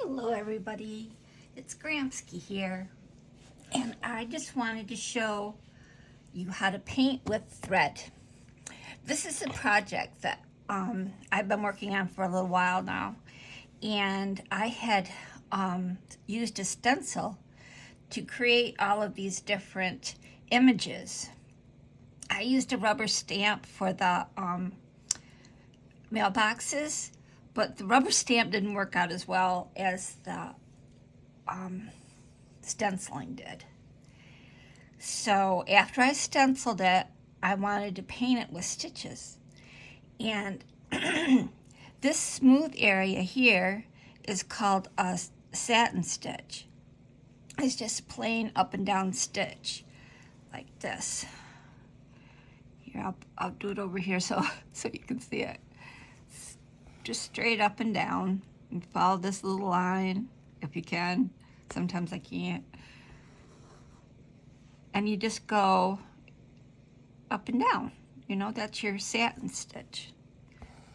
Hello everybody, it's Gramski here, and I just wanted to show you how to paint with thread. This is a project that I've been working on for a little while now, and I had used a stencil to create all of these different images. I used a rubber stamp for the mailboxes, but the rubber stamp didn't work out as well as the stenciling did. So after I stenciled it, I wanted to paint it with stitches. And this smooth area here is called a satin stitch. It's just plain up and down stitch like this. Here, I'll do it over here so you can see it. Just straight up and down, and follow this little line if you can. Sometimes I can't. And you just go up and down. You know, that's your satin stitch.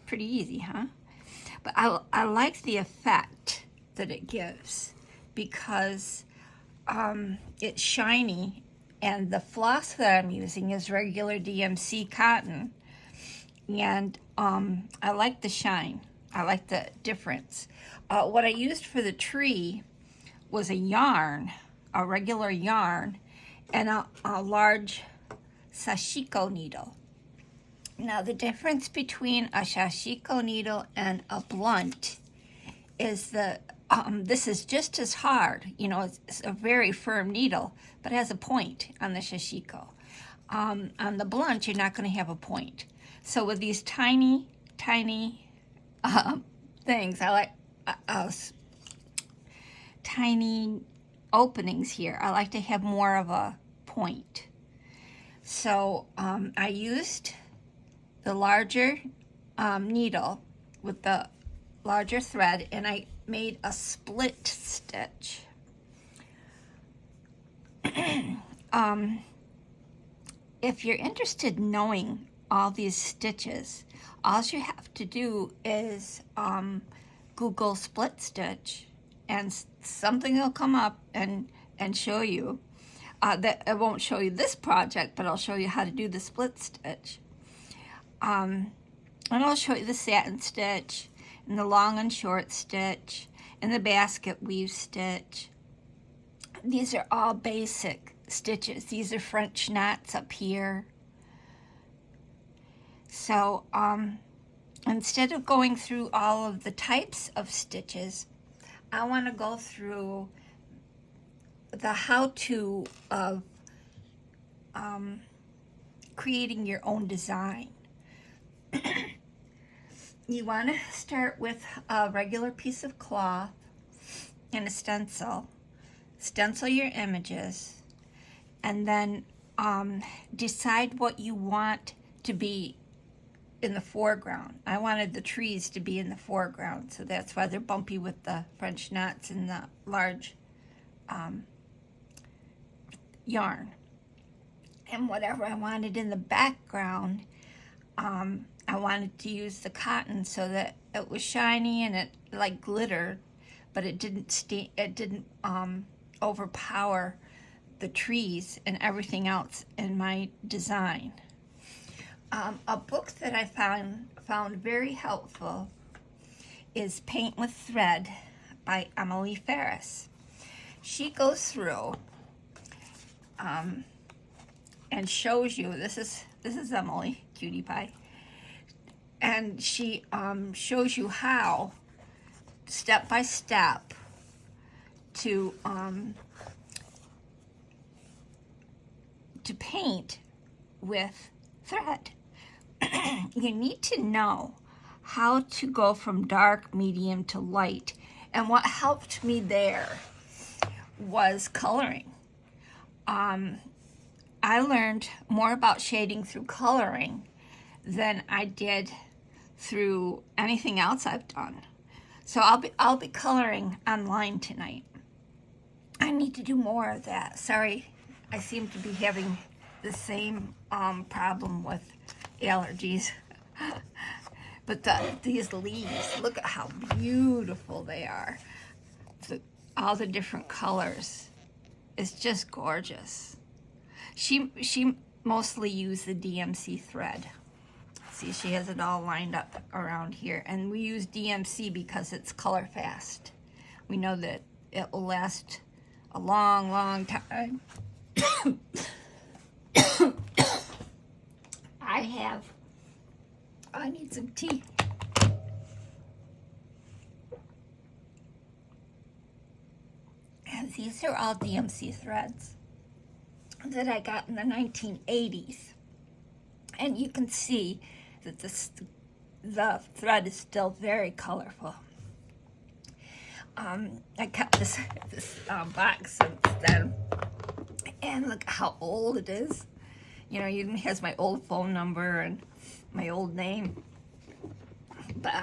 Pretty easy, huh? But I like the effect that it gives because it's shiny, and the floss that I'm using is regular DMC cotton. And I like the shine. I like the difference. What I used for the tree was a yarn, a regular yarn, and a large sashiko needle. Now the difference between a sashiko needle and a blunt is this is just as hard. You know, it's a very firm needle, but it has a point on the sashiko. On the blunt, you're not going to have a point. So with these tiny things, I like tiny openings here. I like to have more of a point. So I used the larger needle with the larger thread, and I made a split stitch. If you're interested in knowing all these stitches, all you have to do is Google split stitch, and something will come up and show you. That it won't show you this project, but I'll show you how to do the split stitch. And I'll show you the satin stitch, and the long and short stitch, and the basket weave stitch. These are all basic stitches. These are French knots up here. So instead of going through all of the types of stitches, I want to go through the how-to of creating your own design. You want to start with a regular piece of cloth and a stencil. Stencil your images, and then decide what you want to be in the foreground. I wanted the trees to be in the foreground, so that's why they're bumpy with the French knots and the large yarn. And whatever I wanted in the background, I wanted to use the cotton so that it was shiny and it like glittered, but it didn't overpower the trees and everything else in my design. A book that I found very helpful is Paint with Thread by Emily Ferris. She goes through and shows you, this is Emily, cutie pie, and she shows you how, step by step, to paint with thread. You need to know how to go from dark, medium to light. And what helped me there was coloring. I learned more about shading through coloring than I did through anything else I've done. So I'll be coloring online tonight. I need to do more of that. Sorry, I seem to be having the same problem with allergies. But these leaves, look at how beautiful they are. all the different colors is just gorgeous. She mostly used the DMC thread. See, she has it all lined up around here, and we use DMC because it's color fast. We know that it will last a long, long time. I need some tea. And these are all DMC threads that I got in the 1980s. And you can see that the thread is still very colorful. I got this box since then, and look how old it is. You know, it even has my old phone number and my old name. But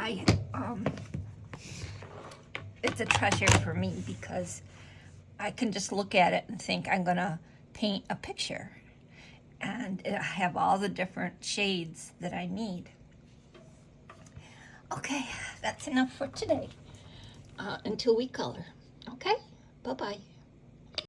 it's a treasure for me because I can just look at it and think I'm gonna paint a picture, and I have all the different shades that I need. Okay, that's enough for today. Until we color. Okay, bye-bye.